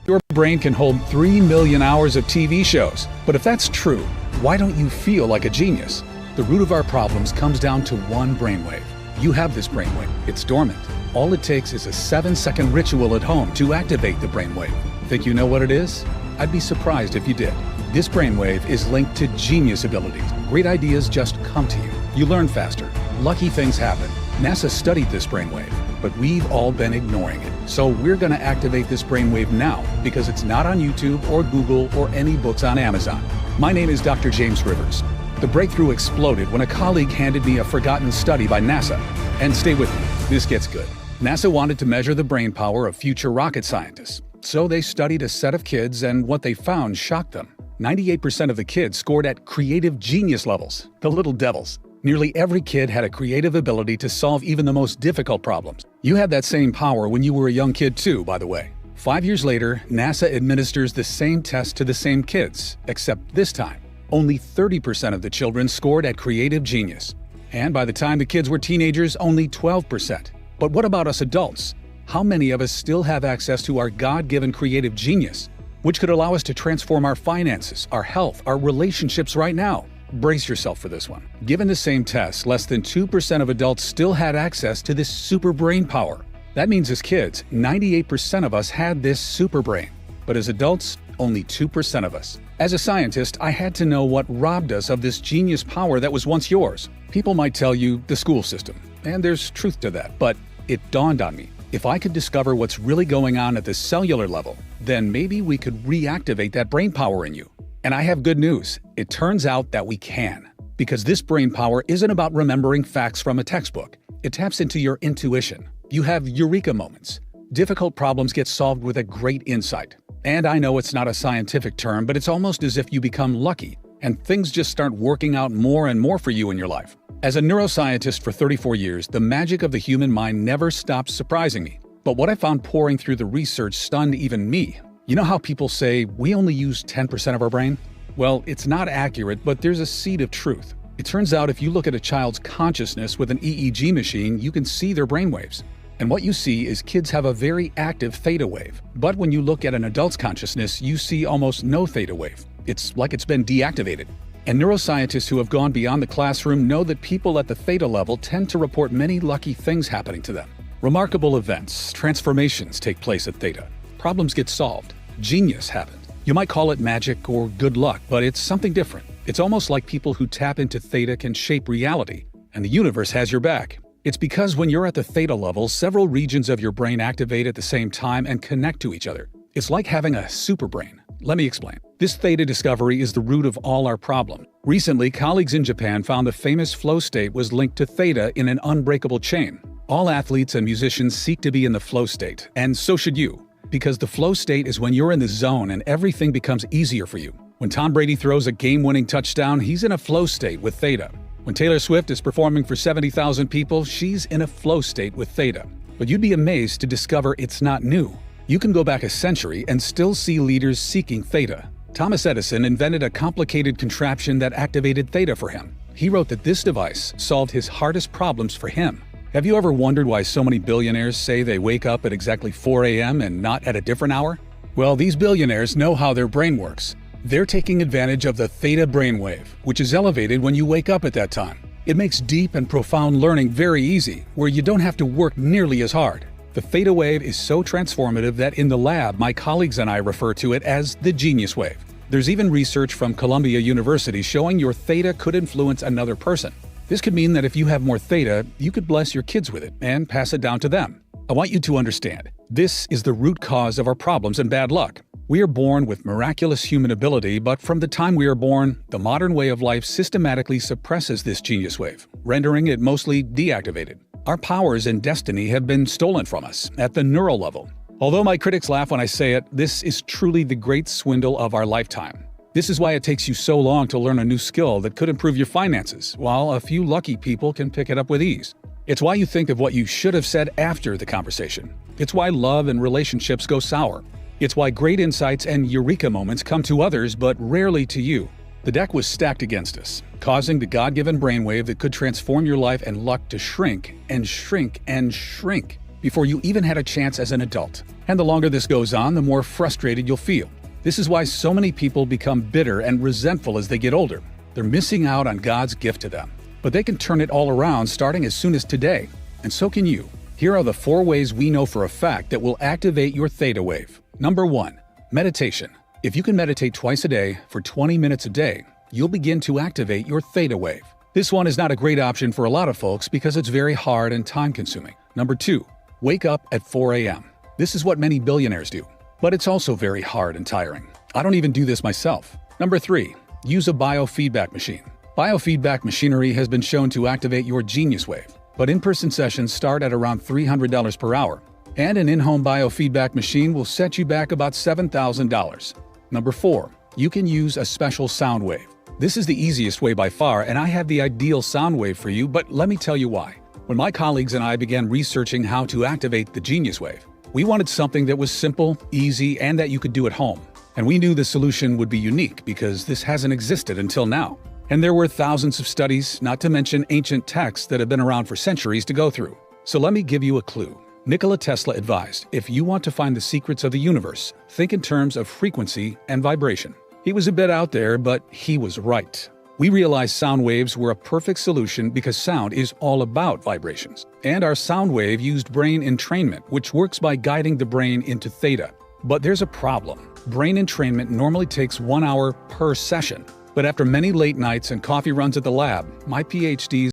Your brain can hold 3 million hours of TV shows. But if that's true, why don't you feel like a genius? The root of our problems comes down to one brainwave. You have this brainwave. It's dormant. All it takes is a 7-second ritual at home to activate the brainwave. Think you know what it is? I'd be surprised if you did. This brainwave is linked to genius abilities. Great ideas just come to you. You learn faster. Lucky things happen. NASA studied this brainwave, but we've all been ignoring it. So we're going to activate this brainwave now because it's not on YouTube or Google or any books on Amazon. My name is Dr. James Rivers. The breakthrough exploded when a colleague handed me a forgotten study by NASA. And stay with me, this gets good. NASA wanted to measure the brain power of future rocket scientists. So they studied a set of kids, and what they found shocked them. 98% of the kids scored at creative genius levels, the little devils. Nearly every kid had a creative ability to solve even the most difficult problems. You had that same power when you were a young kid too, by the way. 5 years later, NASA administers the same test to the same kids, except this time, only 30% of the children scored at creative genius. And by the time the kids were teenagers, only 12%. But what about us adults? How many of us still have access to our God-given creative genius, which could allow us to transform our finances, our health, our relationships right now? Brace yourself for this one. Given the same test, less than 2% of adults still had access to this super brain power. That means as kids, 98% of us had this super brain. But as adults, only 2% of us. As a scientist, I had to know what robbed us of this genius power that was once yours. People might tell you the school system, and there's truth to that, but it dawned on me. If I could discover what's really going on at the cellular level, then maybe we could reactivate that brain power in you. And I have good news. It turns out that we can. Because this brain power isn't about remembering facts from a textbook. It taps into your intuition. You have eureka moments. Difficult problems get solved with a great insight. And I know it's not a scientific term, but it's almost as if you become lucky and things just start working out more and more for you in your life. As a neuroscientist for 34 years, the magic of the human mind never stops surprising me. But what I found pouring through the research stunned even me. You know how people say we only use 10% of our brain? Well, it's not accurate, but there's a seed of truth. It turns out if you look at a child's consciousness with an EEG machine, you can see their brainwaves. And what you see is kids have a very active theta wave. But when you look at an adult's consciousness, you see almost no theta wave. It's like it's been deactivated. And neuroscientists who have gone beyond the classroom know that people at the theta level tend to report many lucky things happening to them. Remarkable events, transformations take place at theta. Problems get solved. Genius happened. You might call it magic or good luck, but it's something different. It's almost like people who tap into theta can shape reality, and the universe has your back. It's because when you're at the theta level, several regions of your brain activate at the same time and connect to each other. It's like having a super brain. Let me explain. This theta discovery is the root of all our problems. Recently, colleagues in Japan found the famous flow state was linked to theta in an unbreakable chain. All athletes and musicians seek to be in the flow state, and so should you. Because the flow state is when you're in the zone and everything becomes easier for you. When Tom Brady throws a game-winning touchdown, he's in a flow state with theta. When Taylor Swift is performing for 70,000 people, she's in a flow state with theta. But you'd be amazed to discover it's not new. You can go back a century and still see leaders seeking theta. Thomas Edison invented a complicated contraption that activated theta for him. He wrote that this device solved his hardest problems for him. Have you ever wondered why so many billionaires say they wake up at exactly 4 a.m. and not at a different hour? Well, these billionaires know how their brain works. They're taking advantage of the theta brainwave, which is elevated when you wake up at that time. It makes deep and profound learning very easy, where you don't have to work nearly as hard. The theta wave is so transformative that in the lab, my colleagues and I refer to it as the genius wave. There's even research from Columbia University showing your theta could influence another person. This could mean that if you have more theta, you could bless your kids with it and pass it down to them. I want you to understand, this is the root cause of our problems and bad luck. We are born with miraculous human ability, but from the time we are born, the modern way of life systematically suppresses this genius wave, rendering it mostly deactivated. Our powers and destiny have been stolen from us at the neural level. Although my critics laugh when I say it, this is truly the great swindle of our lifetime. This is why it takes you so long to learn a new skill that could improve your finances, while a few lucky people can pick it up with ease. It's why you think of what you should have said after the conversation. It's why love and relationships go sour. It's why great insights and eureka moments come to others, but rarely to you. The deck was stacked against us, causing the God-given brainwave that could transform your life and luck to shrink and shrink and shrink. before you even had a chance as an adult. And the longer this goes on, the more frustrated you'll feel. This is why so many people become bitter and resentful as they get older. They're missing out on God's gift to them. But they can turn it all around starting as soon as today. And so can you. Here are the 4 ways we know for a fact that will activate your theta wave. Number 1. Meditation. If you can meditate twice a day for 20 minutes a day, you'll begin to activate your theta wave. This one is not a great option for a lot of folks because it's very hard and time-consuming. Number 2. Wake up at 4 a.m. This is what many billionaires do. But it's also very hard and tiring. I don't even do this myself. Number 3. Use a biofeedback machine. Biofeedback machinery has been shown to activate your genius wave, but in-person sessions start at around $300 per hour, and an in-home biofeedback machine will set you back about $7,000. Number 4. You can use a special sound wave. This is the easiest way by far, and I have the ideal sound wave for you, but let me tell you why. When my colleagues and I began researching how to activate the genius wave, we wanted something that was simple, easy, and that you could do at home. And we knew the solution would be unique because this hasn't existed until now. And there were thousands of studies, not to mention ancient texts that have been around for centuries to go through. So let me give you a clue. Nikola Tesla advised, if you want to find the secrets of the universe, think in terms of frequency and vibration. He was a bit out there, but he was right. We realized sound waves were a perfect solution because sound is all about vibrations. And our sound wave used brain entrainment, which works by guiding the brain into theta. But there's a problem. Brain entrainment normally takes 1 hour per session. But after many late nights and coffee runs at the lab, my PhDs